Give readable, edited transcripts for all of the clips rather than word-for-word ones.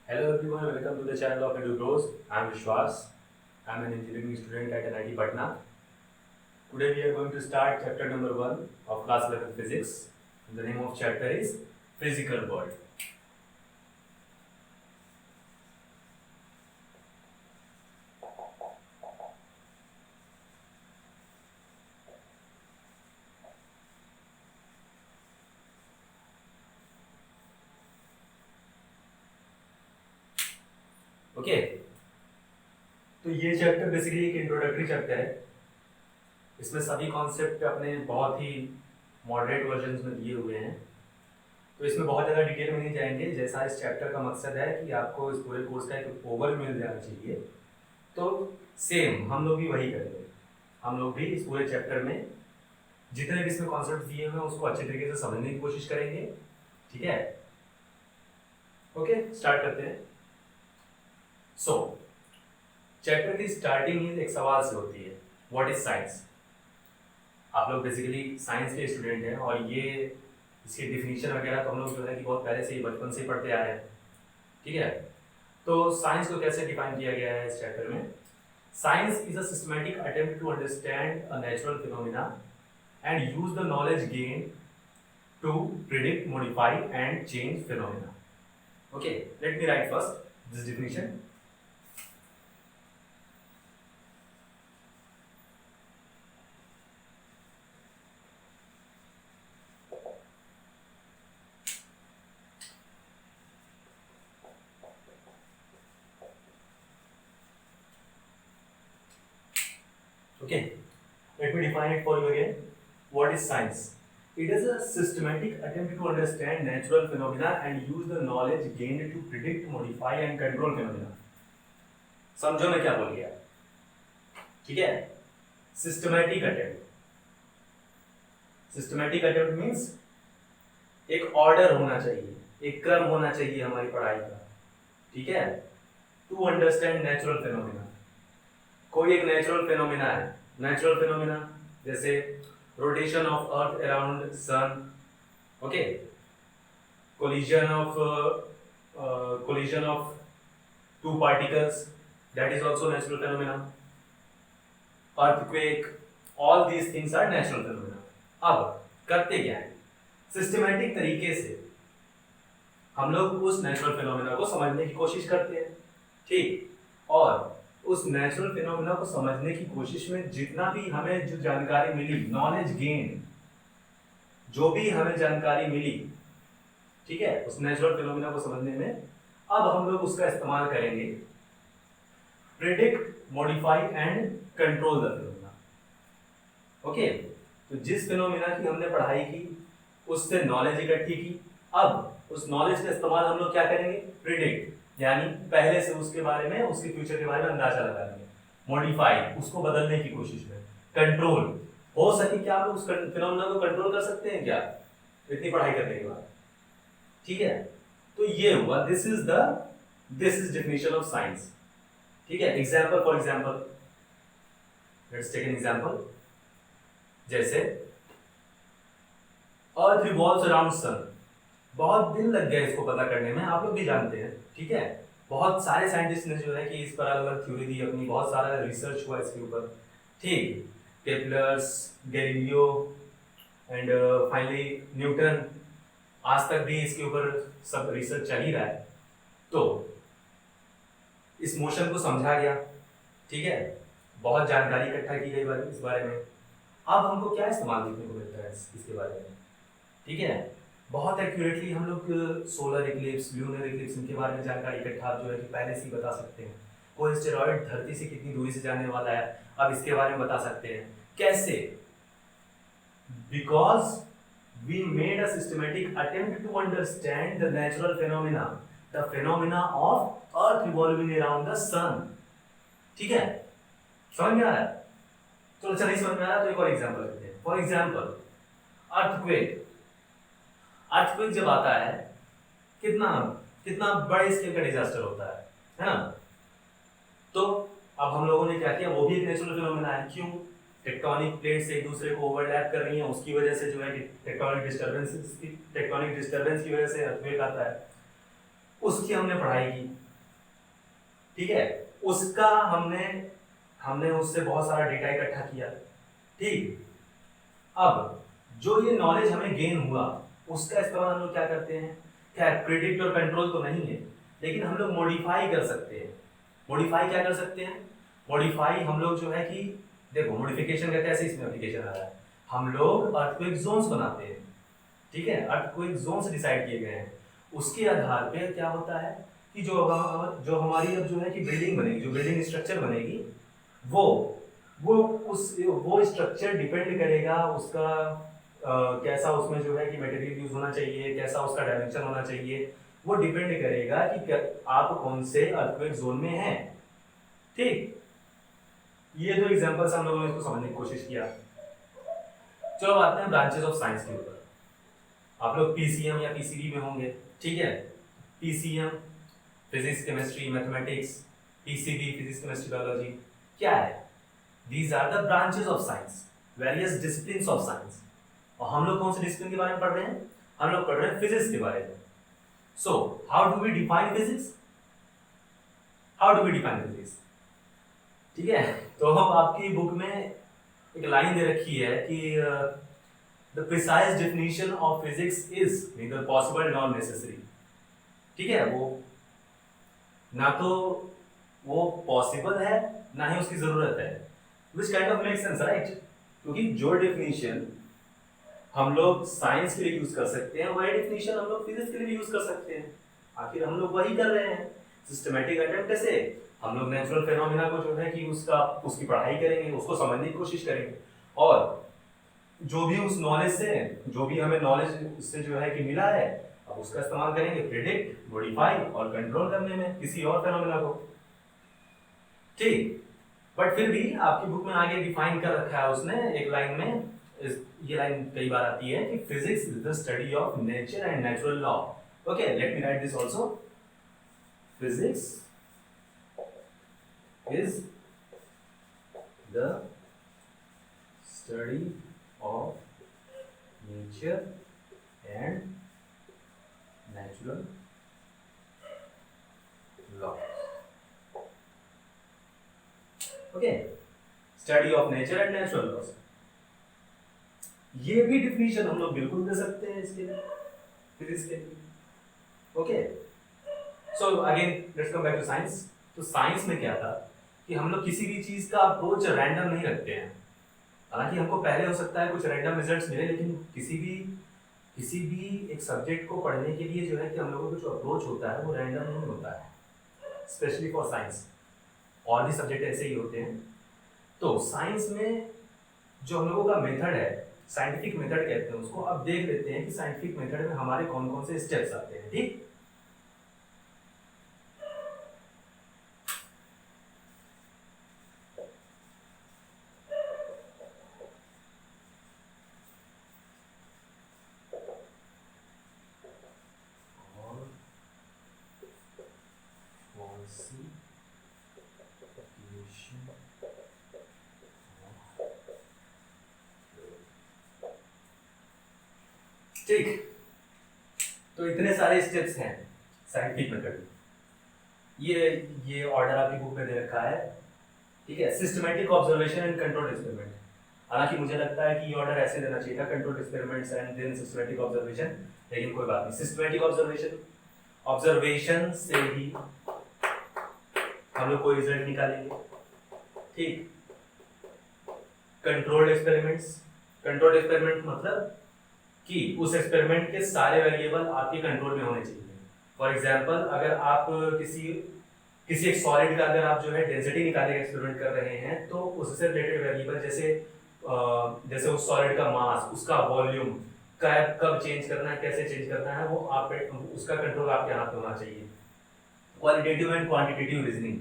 Hello everyone, welcome to the channel of EduGrows. I am Vishwas. I am an engineering student at NIT Patna. Today we are going to start chapter number 1 of class 11 physics. The name of chapter is Physical World. Okay तो ये chapter basically एक introductory chapter है। इसमें सभी concept अपने बहुत ही moderate versions में दिए हुए हैं, तो इसमें बहुत ज़्यादा डिटेल में नहीं जाएंगे। जैसा इस चैप्टर का मकसद है कि आपको इस पूरे कोर्स का एक ओवर मिल जाना चाहिए, तो सेम हम लोग भी वही करेंगे। हम लोग भी इस पूरे चैप्टर में जितने भी इसमें कॉन्सेप्ट दिए हुए हैं उसको अच्छे तरीके से समझने की कोशिश करेंगे। ठीक है, ओके स्टार्ट करते हैं। सो चैप्टर की स्टार्टिंग एक सवाल से होती है, व्हाट इज साइंस। आप लोग बेसिकली साइंस के स्टूडेंट हैं और ये इसकी डिफिनीशन वगैरह तो हम लोग जो है कि बहुत पहले से ही बचपन से ही पढ़ते आ रहे हैं। ठीक है, तो साइंस को कैसे डिफाइन किया गया है इस चैप्टर में। Science is a systematic attempt to understand a natural phenomena and use the knowledge gain to predict, modify and change phenomena. Okay, let me write first this definition. Okay, let me define it for you again. What is science? It is a systematic attempt to understand natural phenomena and use the knowledge gained to predict, modify and control phenomena. समझो मैं क्या बोल गया। ठीक है, systematic attempt. Systematic attempt means एक order होना चाहिए, एक क्रम होना चाहिए हमारी पढ़ाई का। ठीक है, टू अंडरस्टैंड नेचुरल फिनोमिना। कोई एक नेचुरल फिनोमिना है, नेचुरल फिनोमिना जैसे rotation of earth around sun, okay, collision of two particles, that is also natural phenomena. Earthquake, all these things are natural phenomena. अब करते क्या है, सिस्टमैटिक तरीके से हम लोग उस नेचुरल फिनोमिना को समझने की कोशिश करते हैं। ठीक, और उस नेचुरल फिनोमिना को समझने की कोशिश में जितना भी हमें जो जानकारी मिली, नॉलेज गेन, जो भी हमें जानकारी मिली, ठीक है, उस नेचुरल फिनोमिना को समझने में अब हम लोग उसका इस्तेमाल करेंगे predict, modify and control the phenomena. Okay, तो जिस फिनोमिना की हमने पढ़ाई की उससे नॉलेज इकट्ठी की, अब उस नॉलेज का इस्तेमाल हम लोग क्या करेंगे, प्रिडिक्ट यानी पहले से उसके बारे में, उसके फ्यूचर के बारे में अंदाजा लगा लेंगे। मॉडिफाई, उसको बदलने की कोशिश में। कंट्रोल, हो सके क्या आप उस फिनोमेना को कंट्रोल कर सकते हैं क्या इतनी पढ़ाई करने के बाद। ठीक है, तो ये हुआ, this is definition of science. ठीक है, example for example, let's take an example. जैसे अर्थ रिवॉल्व्स अराउंड सन। बहुत दिन लग गया इसको पता करने में, आप लोग भी जानते हैं। ठीक है, बहुत सारे साइंटिस्ट ने जो है कि इस पर अलग अलग थ्योरी दी अपनी, बहुत सारा रिसर्च हुआ इसके ऊपर। ठीक, Kepler's, Galileo and finally Newton, आज तक भी इसके ऊपर सब रिसर्च चल ही रहा है। तो इस मोशन को समझा गया, ठीक है, बहुत जानकारी इकट्ठा की गई इस बारे में। अब हमको क्या इस्तेमाल देखने को मिलता है इसके बारे में। ठीक है, बहुत एक्यूरेटली हम लोग सोलर इक्लिप्स, लूनर इक्लिप्स, इनके बारे में जानकारी इकट्ठा जो है कि पहले से ही बता सकते हैं। कोई एस्टेरॉयड धरती से कितनी दूरी से जाने वाला है, अब इसके बारे में बता सकते हैं। कैसे? Because we made a systematic attempt to understand the natural phenomena, the phenomena of earth revolving around the sun. ठीक है, समझ में आ रहा है? तो अच्छा, नहीं समझ में आ रहा तो एक और एग्जांपल लेते हैं। For example earthquake. अर्थक्वेक जब आता है, कितना कितना बड़े स्केल का डिजास्टर होता है ना। तो अब हम लोगों ने क्या किया, वो भी एक नेचुरल फिनोमेना है। क्यों? टेक्टोनिक प्लेट्स एक दूसरे को ओवरलैप कर रही हैं, उसकी वजह से जो है कि टेक्टोनिक डिस्टर्बेंस की वजह से अर्थक्वेक आता है। उसकी हमने पढ़ाई की, ठीक है, उसका हमने उससे बहुत सारा डेटा इकट्ठा किया, ठीक। अब जो ये नॉलेज हमें गेन हुआ उसका इस्तेमाल हम लोग क्या करते हैं, क्या प्रिडिक्ट और कंट्रोल तो नहीं है, लेकिन हम लोग मॉडिफाई कर सकते हैं। मॉडिफाई क्या कर सकते हैं, मॉडिफाई हम लोग जो है कि देखो मॉडिफिकेशन का कैसे इसमें एप्लीकेशन आ रहा है, हम लोग अर्थक्वेक जोन्स बनाते हैं, ठीक है, अर्थक्वेक जोन्स डिसाइड किए गए हैं, उसके आधार पे क्या होता है कि जो हमारी अब जो है कि बिल्डिंग बनेगी, जो बिल्डिंग स्ट्रक्चर बनेगी वो वो स्ट्रक्चर डिपेंड करेगा उसका कैसा उसमें जो है कि मटेरियल यूज होना चाहिए, कैसा उसका डायमेंशन होना चाहिए, वो डिपेंड करेगा कि आप कौन से अर्थक्वेक जोन में हैं, ठीक। ये दो एग्जांपल्स हम लोगों ने इसको समझने की कोशिश किया। चलो आते हैं ब्रांचेस ऑफ साइंस के ऊपर। आप लोग पीसीएम या पीसीबी में होंगे, ठीक है। PCM physics chemistry mathematics, PCB physics chemistry biology, क्या है, these are the branches of science, various disciplines of science. और हम लोग कौन से डिसिप्लिन के बारे में पढ़ रहे हैं, हम लोग पढ़ रहे हैं फिजिक्स के बारे में। So how do we define physics, how do we define physics, ठीक है। तो हम आपकी बुक में एक लाइन दे रखी है कि the precise definition of physics is neither possible nor necessary, ठीक है। वो ना तो वो पॉसिबल है ना ही उसकी जरूरत है, which kind of make sense, right. क्योंकि जो डेफिनेशन हम लोग साइंस के लिए यूज कर सकते हैं वही डेफिनेशन हम लोग फिजिक्स के लिए भी यूज कर सकते हैं, आखिर हम लोग वही कर रहे हैं। सिस्टमैटिक अटेम्प्ट से हम लोग नेचुरल फेनोमेना को जो है कि उसकी पढ़ाई करेंगे, उसको समझने की कोशिश करेंगे, और जो भी उस नॉलेज से, जो भी हमें नॉलेज उससे जो है कि मिला है, अब उसका इस्तेमाल करेंगे प्रिडिक्ट, मॉडिफाई और कंट्रोल करने में किसी और फेनोमेना को, ठीक। बट फिर भी आपकी बुक में आगे डिफाइन कर रखा है उसने एक लाइन में, ये लाइन कई बार आती है कि physics is the study of nature and natural law. Okay, let me right this also, physics is the study of nature and natural laws. Okay, study of nature and natural laws, ये भी definition हम लोग बिल्कुल दे सकते हैं इसके लिए, physics के लिए। Okay, so again let's come back to science. तो साइंस में क्या था कि हम लोग किसी भी चीज का अप्रोच रैंडम नहीं रखते हैं। हालांकि हमको पहले हो सकता है कुछ रैंडम रिजल्ट्स मिले, लेकिन किसी भी एक सब्जेक्ट को पढ़ने के लिए जो है कि हम लोगों का जो अप्रोच होता है वो रैंडम नहीं होता है, स्पेशली फॉर साइंस। और भी सब्जेक्ट ऐसे ही होते हैं। तो साइंस में जो हम लोगों का मेथड है, साइंटिफिक मेथड कहते हैं उसको। अब देख लेते हैं कि साइंटिफिक मेथड में हमारे कौन कौन से स्टेप्स आते हैं, ठीक। ठीक, तो इतने सारे स्टेप्स हैं साइंटिफिक मेथड। ये ऑर्डर आपकी बुक में दे रखा है, ठीक है। Systematic observation and controlled experiment. हालांकि मुझे लगता है कि ये ऑर्डर ऐसे देना चाहिए था, controlled experiments and then systematic observation, लेकिन कोई बात नहीं। सिस्टमैटिक ऑब्जर्वेशन से ही हम लोग कोई रिजल्ट निकालेंगे, ठीक। कंट्रोल्ड एक्सपेरिमेंट मतलब कि उस एक्सपेरिमेंट के सारे वेरिएबल आपके कंट्रोल में होने चाहिए। फॉर एग्जांपल, अगर आप किसी एक सॉलिड का अगर आप जो है डेंसिटी निकालने का एक्सपेरिमेंट कर रहे हैं, तो उससे रिलेटेड वेरिएबल जैसे उस सॉलिड का मास, उसका वॉल्यूम कब चेंज करना है, कैसे चेंज करना है, वो आप उसका कंट्रोल आपके हाथ में होना चाहिए। Qualitative and quantitative reasoning,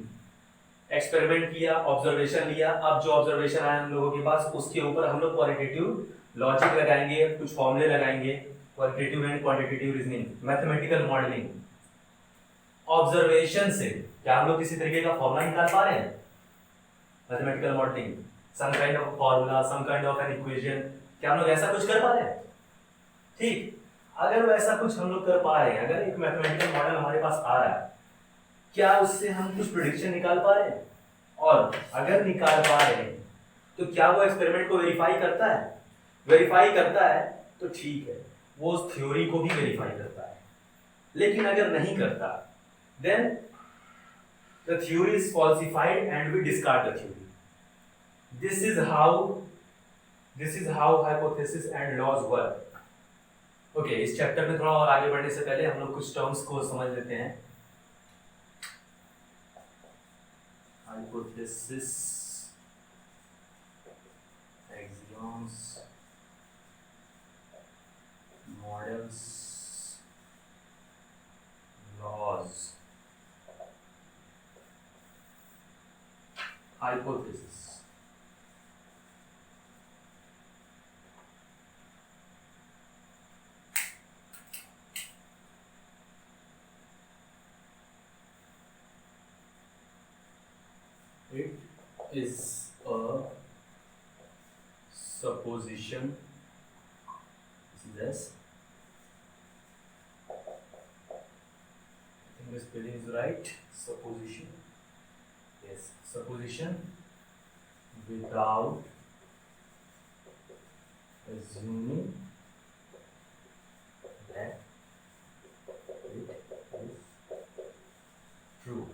experiment किया, ऑब्जर्वेशन लिया, अब जो ऑब्जर्वेशन आया हम लोगों के पास उसके ऊपर हम लोग क्वालिटेटिव लॉजिक लगाएंगे, कुछ फॉर्मूले लगाएंगे। Qualitative and quantitative reasoning, mathematical modelling. Observation से क्या हम लोग किसी तरीके का फॉर्मूला निकाल पा रहे हैं? Mathematical modelling, some kind of formula, some kind of an equation, क्या हम लोग ऐसा कुछ कर पा रहे हैं? ठीक। अगर वैसा कुछ हम लोग कर पा रहे हैं, अगर एक मैथमेटिकल मॉडल हमारे पास आ रहा है, क्या उससे हम कुछ प्रेडिक्शन निकाल पा रहे हैं? और अगर निकाल पा रहे हैं तो क्या वो एक्सपेरिमेंट को वेरीफाई करता है? वेरीफाई करता है तो ठीक है, वो उस थ्योरी को भी वेरीफाई करता है। लेकिन अगर नहीं करता, then the theory is falsified and we discard the theory. This is how hypothesis and laws work. Okay, इस चैप्टर में थोड़ा और आगे बढ़ने से पहले हम लोग कुछ टर्म्स को समझ लेते हैं। Hypothesis, axioms, models, laws, hypothesis. It is a supposition. This is S. I think the spelling is right. Supposition. Yes, supposition without assuming that it is true.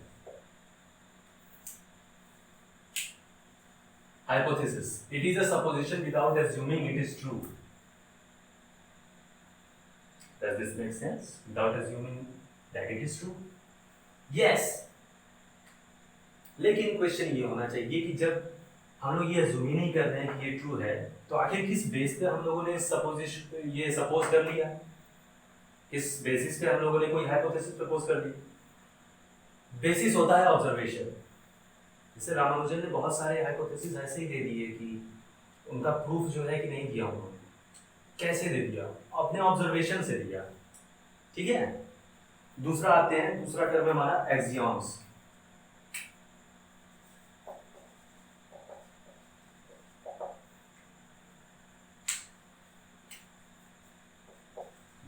Hypothesis. It is a supposition without assuming it is true. Does this make sense? Without assuming that it is true? Yes. लेकिन question ये होना चाहिए कि जब हम लोग ये assume ही नहीं कर रहे हैं कि ये ट्रू है, तो आखिर किस बेस पे हम लोगों ने ये सपोज कर लिया? किस बेसिस पे हम लोगों ने कोई हाइपोथेसिस प्रपोज कर दी? बेसिस होता है ऑब्जर्वेशन। जैसे रामानुजन ने बहुत सारे हाइपोथेसिस ऐसे ही दे दिए कि उनका प्रूफ जो है कि नहीं दिया उन्होंने। कैसे दे दिया? अपने ऑब्जर्वेशन से दिया। ठीक है, दूसरा आते हैं, दूसरा टर्म है हमारा axioms.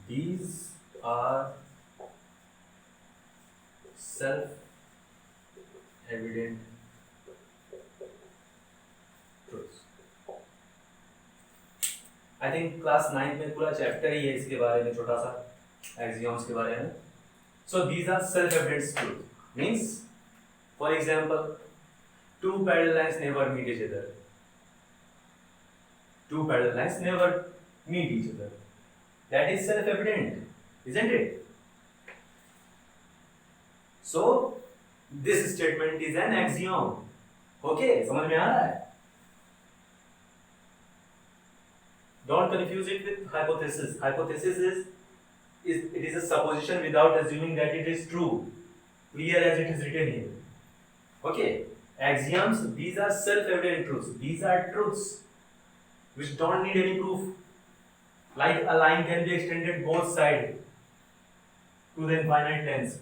These are self-evident truths. I think class 9 में पूरा चैप्टर ही है इसके बारे में, छोटा सा एक्सियम्स के बारे में। So these are self-evident truths. Means, for example, two parallel lines never meet each other. Two parallel lines never meet each other. That is self-evident, isn't it? So this statement is an axiom. Okay, समझ में आ रहा है? Don't confuse it with hypothesis. Hypothesis is it is a supposition without assuming that it is true, clear as it is written here. Okay, axioms, these are self-evident truths. These are truths which don't need any proof. Like a line can be extended both sides to the infinite length.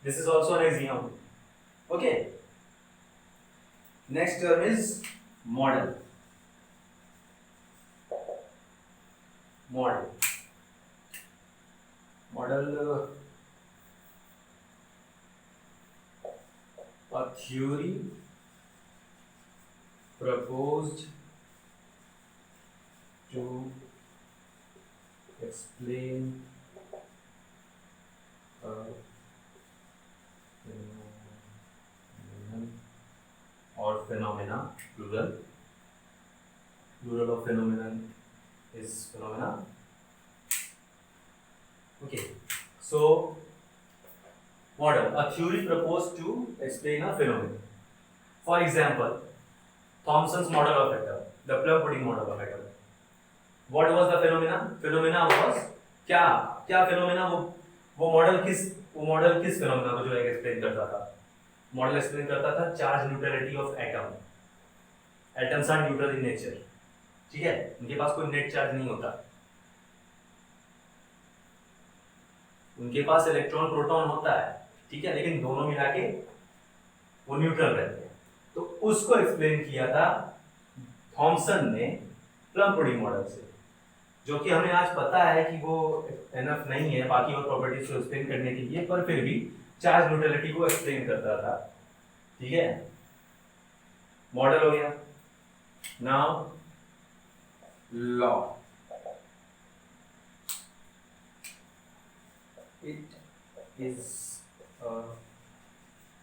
This is also an axiom. Okay. Next term is model. Model. A theory proposed to explain a phenomenon or phenomena, plural of phenomenon is phenomena. Okay, so model, a theory proposed to explain a phenomenon. For example, Thomson's model of atom, the plum pudding model of atom. What was the phenomena? Phenomena was क्या phenomena? वो model किस phenomena को जो है explain करता था? Model explain करता था charge neutrality of atom. Atoms are neutral in nature, ठीक है, उनके पास कोई नेट चार्ज नहीं होता, उनके पास इलेक्ट्रॉन प्रोटॉन होता है, ठीक है, लेकिन दोनों मिला के वो न्यूट्रल रहते हैं। तो उसको एक्सप्लेन किया था थॉमसन ने प्लम पुडिंग मॉडल से। जो कि हमें आज पता है कि वो एनफ नहीं है बाकी और प्रॉपर्टीज को एक्सप्लेन करने के लिए, पर फिर भी चार्ज न्यूट्रलिटी को एक्सप्लेन करता था। ठीक है, मॉडल हो गया। Now law, it is a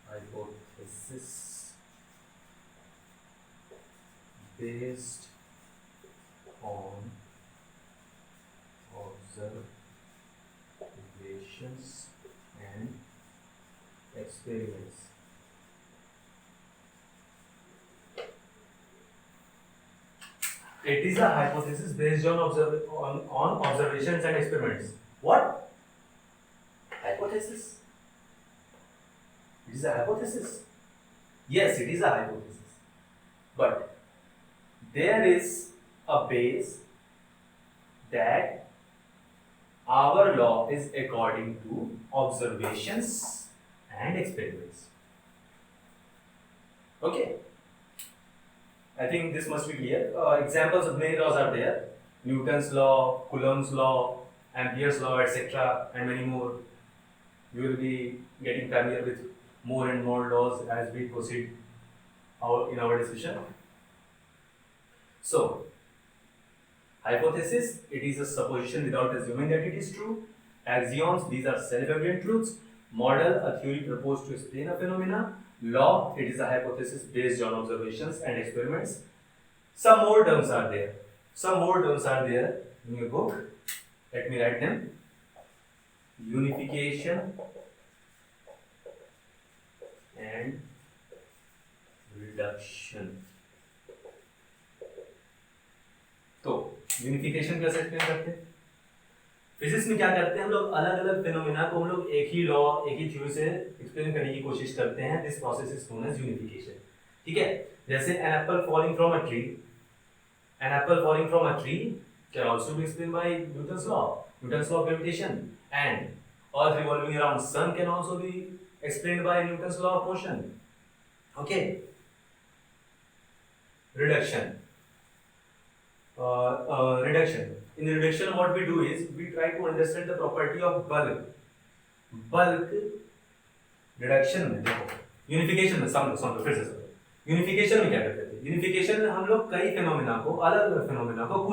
hypothesis based on observations and experiments. It is a hypothesis based on observations and experiments. What? Hypothesis? It is a hypothesis. Yes, it is a hypothesis. But there is a base that our law is according to observations and experiments. Okay? I think this must be clear. Examples of many laws are there. Newton's law, Coulomb's law, Ampere's law, etc. and many more. You will be getting familiar with more and more laws as we proceed in our discussion. So, hypothesis, it is a supposition without assuming that it is true. Axioms, these are self-evident truths. Model, a theory proposed to explain a phenomena. Law, it is a hypothesis based on observations and experiments. Some more terms are there. In your book. Let me write them. Unification and reduction. तो unification कैसे explain करते हैं? Physics में क्या करते हैं हम लोग, अलग अलग फिनोमेना को हम लोग एक ही लॉ, एक ही थ्योरी से एक्सप्लेन करने की कोशिश करते हैं। This process is known as unification. ठीक है, जैसे an apple falling from a tree, an apple falling from a tree can also be explained by Newton's law of gravitation, and earth revolving around sun can also be explained by Newton's law of motion. Okay, reduction. In reduction, what we do is we try to understand the property of bulk. Reduction में देखो, unification में समझो फिर से समझो। Unification में क्या करते थे? यूनिफिकेशन में हम लोग कई फिनोमेना को, अलग अलग फिनोमेना को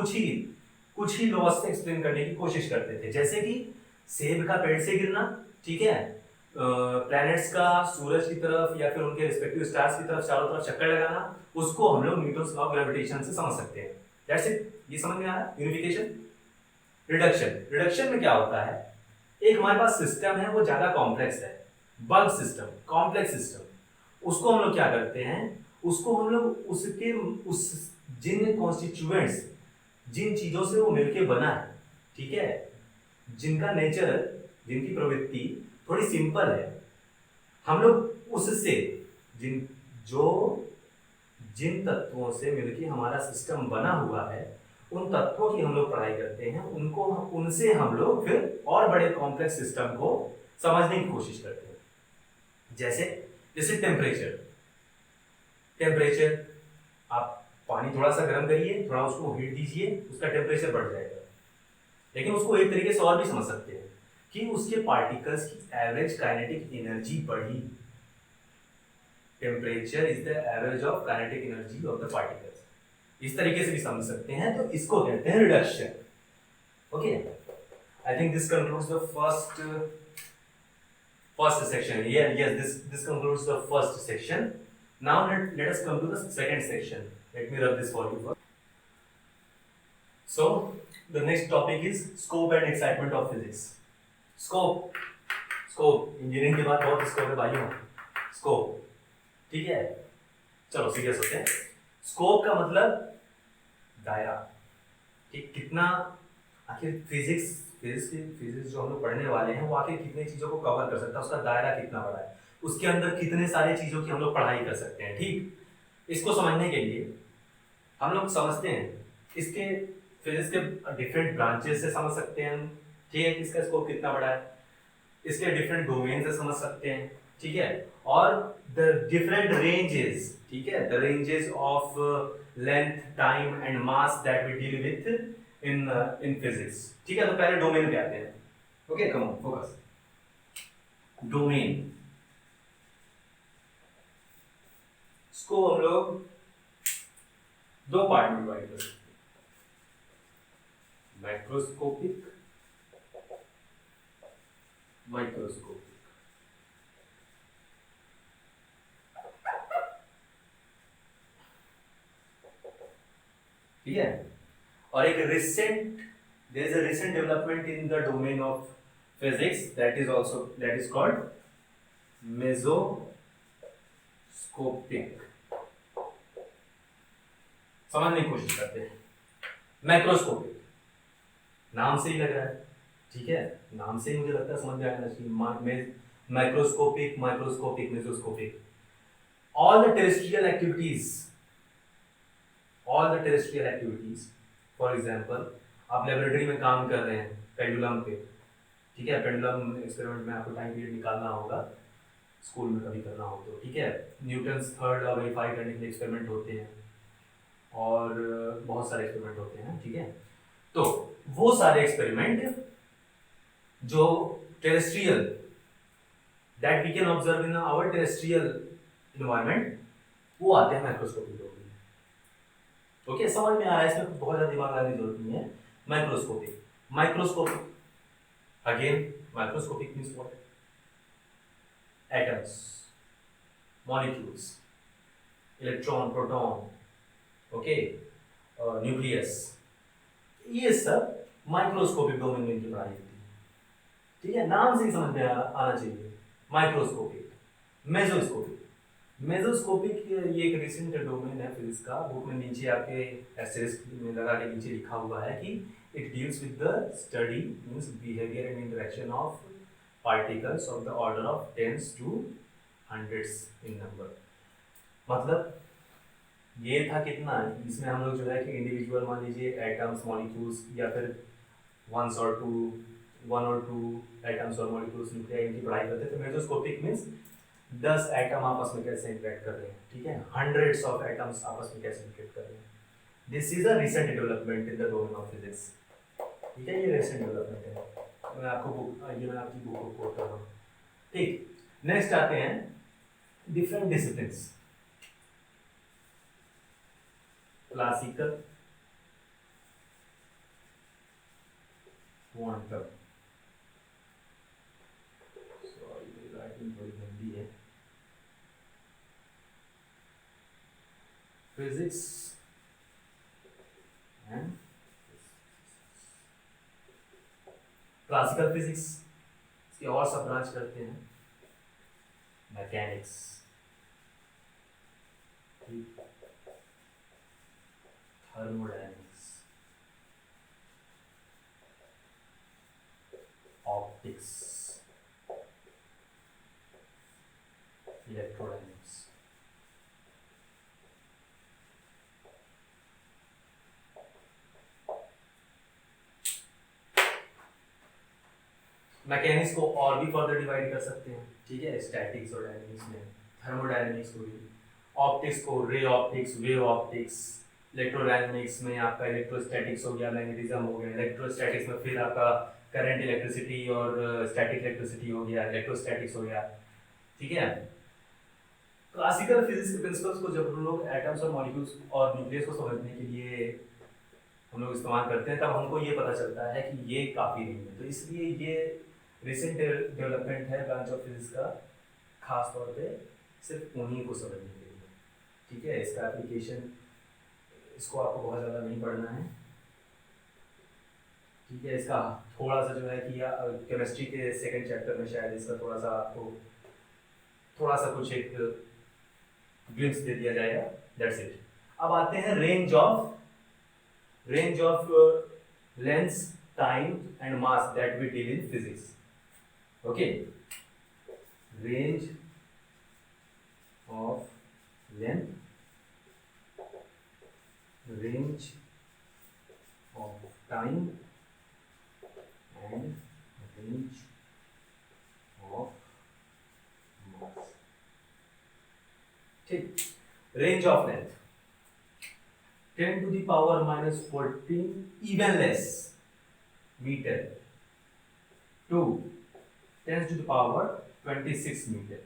कुछ ही लॉज से एक्सप्लेन करने की कोशिश करते थे। जैसे कि सेब का पेड़ से गिरना, ठीक है, प्लैनेट्स का सूरज की तरफ या फिर उनके रिस्पेक्टिव स्टार्स की तरफ चारों तरफ चक्कर लगाना, उसको हम लोग न्यूटन्स लॉ ऑफ ग्रेविटेशन से समझ सकते हैं। दैट्स इट, ये समझ में आ रहा है यूनिफिकेशन। रिडक्शन में क्या होता है, एक हमारे पास सिस्टम है, वो ज्यादा कॉम्प्लेक्स है, बल्क सिस्टम, कॉम्प्लेक्स सिस्टम, उसको हम लोग क्या करते हैं, उसको हम लोग जिन कॉन्स्टिट्यूएंट्स, जिन चीजों से वो मिलके बना है, ठीक है, जिनका नेचर, जिनकी प्रवृत्ति थोड़ी सिंपल है, हम लोग उससे जिन तत्वों से मिलके हमारा सिस्टम बना हुआ है, उन तत्वों की हम लोग पढ़ाई करते हैं, उनसे हम लोग फिर और बड़े कॉम्प्लेक्स सिस्टम को समझने की कोशिश करते हैं। जैसे टेम्परेचर, आप पानी थोड़ा सा गर्म करिए, थोड़ा उसको हीट दीजिए, उसका टेम्परेचर बढ़ जाएगा। लेकिन उसको एक तरीके से और भी समझ सकते हैं कि उसके पार्टिकल्स की एवरेज काइनेटिक एनर्जी बढ़ी। Temperature is the average of kinetic energy of the particles, इस तरीके से भी समझ सकते हैं। तो इसको कहते हैं reduction. Okay, I think this concludes the first section. Yes, this concludes the first section. Now let us come to the second section. Let me rub this for you first. So the next topic is scope and excitement of physics. Scope engineering के बाद बहुत scope है भाइयों। Scope, ठीक है, चलो serious होते हैं। स्कोप का मतलब दायरा, कि कितना आखिर फिजिक्स जो हम लोग पढ़ने वाले हैं वो आखिर कितने चीजों को कवर कर सकता है, उसका दायरा कितना बड़ा है, उसके अंदर कितने सारे चीजों की हम लोग पढ़ाई कर सकते हैं। ठीक, इसको समझने के लिए हम लोग समझते हैं, इसके फिजिक्स के डिफरेंट ब्रांचेस से समझ सकते हैं, ठीक है, इसका स्कोप कितना बड़ा है, इसके डिफरेंट डोमेन से समझ सकते हैं, ठीक है, और द डिफरेंट रेंजेस, ठीक है, the ranges of length, time and mass that we deal with in physics. ठीक है, तो पहले डोमेन पे आते हैं। Okay, come on focus. Domain, इसको हम लोग दो पार्ट में डिवाइड कर सकते हैं, मैक्रोस्कोपिक, माइक्रोस्कोपिक। ठीक है, और एक recent, there is a recent development in the domain of physics that is called mesoscopic. समझने की कोशिश करते हैं। मैक्रोस्कोपिक नाम से ही लग रहा है, ठीक है, नाम से ही मुझे लगता है समझ में आना चाहिए। Macroscopic, microscopic, mesoscopic, all the terrestrial activities, for example आप लेबोरेटरी में काम कर रहे हैं पेंडुलम पे, ठीक है, पेंडुलम एक्सपेरिमेंट में आपको टाइम पीरियड निकालना होगा, स्कूल में कभी करना हो तो, ठीक है, न्यूटन्स थर्ड लॉ वेरीफाई करने के लिए एक्सपेरिमेंट होते हैं और बहुत सारे एक्सपेरिमेंट होते हैं, ठीक है। तो वो सारे एक्सपेरिमेंट जो terrestrial, that we can observe in our terrestrial environment, वो आते हैं माइक्रोस्कोपिक डोमेन। ओके, समझ में आ रहा है, इसमें बहुत ज्यादा दिमाग लगाने की जरूरत नहीं है। Microscopic again, microscopic means what? Atoms, molecules, electron, proton, okay, nucleus, ये सब माइक्रोस्कोपिक डोमेन में इनकी पढ़ाई होती है, ठीक है, नाम से ही समझ में आना चाहिए। माइक्रोस्कोपिक, मेसोस्कोपिक ये एक रिसेंट डोमेन है फिजिक्स का। बुक में नीचे आपके एस्टेरिस्क में लगा के नीचे लिखा हुआ है कि it deals with the study means behaviour and interaction of particles of the order of tens to hundreds in number. मतलब ये था कितना, इसमें हम लोग जो है कि इंडिविजुअल मान लीजिए एटम्स, मॉलिक्यूल्स, या फिर वन और टू एटम्स और मॉलिक्यूल्स, न्यूक्लियाई, इनकी पढ़ाई करते थे। मेसोस्कोपिक मींस 10 एटम आपस में कैसे इंटरेक्ट कर रहे हैं, ठीक है, हंड्रेड्स ऑफ एटम्स आपस में कैसे इंटरेक्ट कर रहे हैं। This is a recent development in the domain of physics, ठीक है, ये रिसेंट डेवलपमेंट है। मैं आपकी बुक को कोट कर रहा हूँ, ठीक। नेक्स्ट आते हैं different disciplines, classical, quantum, sorry मेरी राइटिंग थोड़ी गंदी है, फिजिक्स एंड क्लासिकल फिजिक्स, इसके और सब ब्रांच करते हैं, mechanics, thermodynamics, optics, electrodynamics, mechanics को और भी फर्दर डिवाइड कर सकते हैं, ठीक है, स्टैटिक्स और डायनेमिक्स में, थर्मोडायनेमिक्स को भी, ऑप्टिक्स को ray optics, wave optics, electrodynamics में आपका इलेक्ट्रोस्टैटिक्स हो गया, मैग्नेटिज्म हो गया, इलेक्ट्रोस्टैटिक्स में फिर आपका करंट इलेक्ट्रिसिटी और स्टैटिक इलेक्ट्रिसिटी हो गया, इलेक्ट्रोस्टैटिक्स हो गया, ठीक है। क्लासिकल फिजिक्स के प्रिंसिपल्स को जब हम लोग एटम्स और मॉलिक्यूल्स और न्यूक्लियस को समझने के लिए हम लोग इस्तेमाल करते हैं, तब हमको ये पता चलता है कि ये काफ़ी नहीं है। तो इसलिए ये रिसेंट डेवलपमेंट है ब्रांच ऑफ फिजिक्स का, खास तौर पे सिर्फ उन्हीं को समझने के लिए, ठीक है। इसका एप्लीकेशन, इसको आपको बहुत ज़्यादा नहीं पढ़ना है, ठीक है। इसका थोड़ा सा जो है कि केमिस्ट्री के सेकंड चैप्टर में शायद इसका थोड़ा सा आपको थोड़ा सा कुछ एक ग्लिम्स दे दिया जाएगा, दैट्स इट। अब आते हैं range of length, time and mass that we deal in physics, okay. Range of length, range of time and range of mass, ठीक। Range of length, 10 to the power minus 14 even less meter to 10 to the power 26 meter.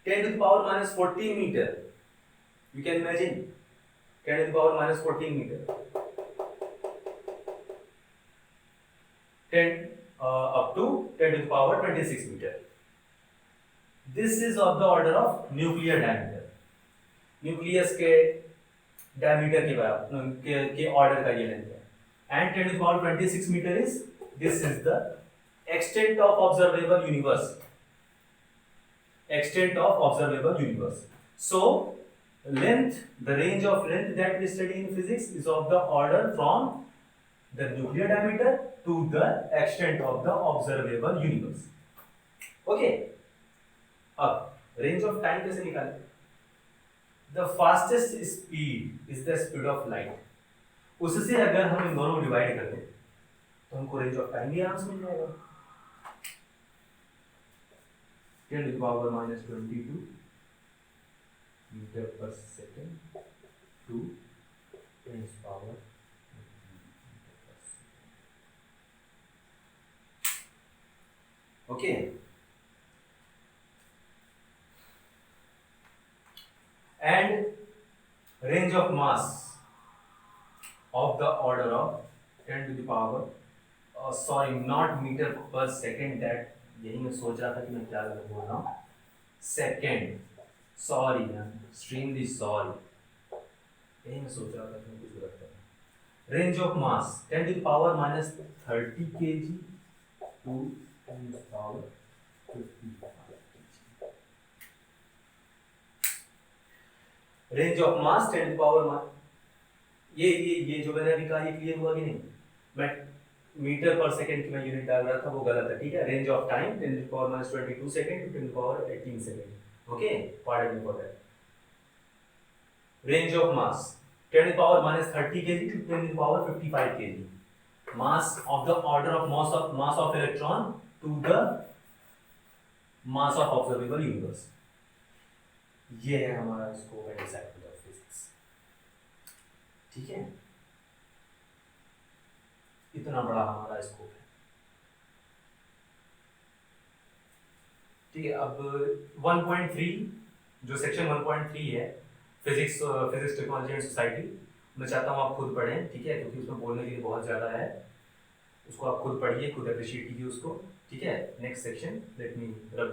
10 to the power minus 14 meter. You can imagine 10 to the power minus 14 meter. 10 up to 10 to the power 26 meter. This is of the order of nuclear diameter. Nucleus के diameter के order का ये length है. And 10 to the power 26 meter is, this is the extent of observable universe. Extent of observable universe. So length, the range of length that we study in physics is of the order from the nuclear diameter to the extent of the observable universe. Okay. अब range of time कैसे निकालें? The fastest speed is the speed of light. उससे अगर हम इन दोनों को divide करते हैं तो हमको रेंज ऑफ टाइम भी आराम से मिल जाएगा. 10 to the power minus 22 meter per second to 10 to the power meter per second. Okay. And range of mass of the order of 10 to the power, sorry, not meter per second, that यही मैं सोच रहा था कि मैं क्या बोल रहा हूँ, second, sorry ma'am, extremely sorry, यही मैं सोच रहा था कि मैं कुछ गलत कर रहा हूँ. Range of mass 10 to the power minus 30 kg to 10 to the power 55 kg. Range of mass 10 to the power, ये जो मैंने अभी कहा ये क्लियर हुआ कि नहीं? मैं मीटर पर सेकंड की मैं यूनिट डाल रहा था वो गलत है, ठीक है. Range of time 10 to the power minus 22 second to 10 to the power 18 second. Okay, part important. Range of mass 10 to the power minus 30 kg to 10 to the power 55 kg. mass of the order of mass of electron to the mass of observable universe. ये है हमारा scope and excitement of physics. ठीक है, इतना बड़ा हमारा scope है. ठीक है, अब 1.3 जो सेक्शन 1.3 है फिजिक्स टेक्नोलॉजी एंड सोसाइटी, मैं चाहता हूँ आप खुद पढ़ें. ठीक है, क्योंकि उसमें बोलने के लिए बहुत ज़्यादा है. उसको आप खुद पढ़िए, खुद अप्रिशिएट कीजिए उसको. ठीक है, नेक्स्ट सेक्शन लेट मी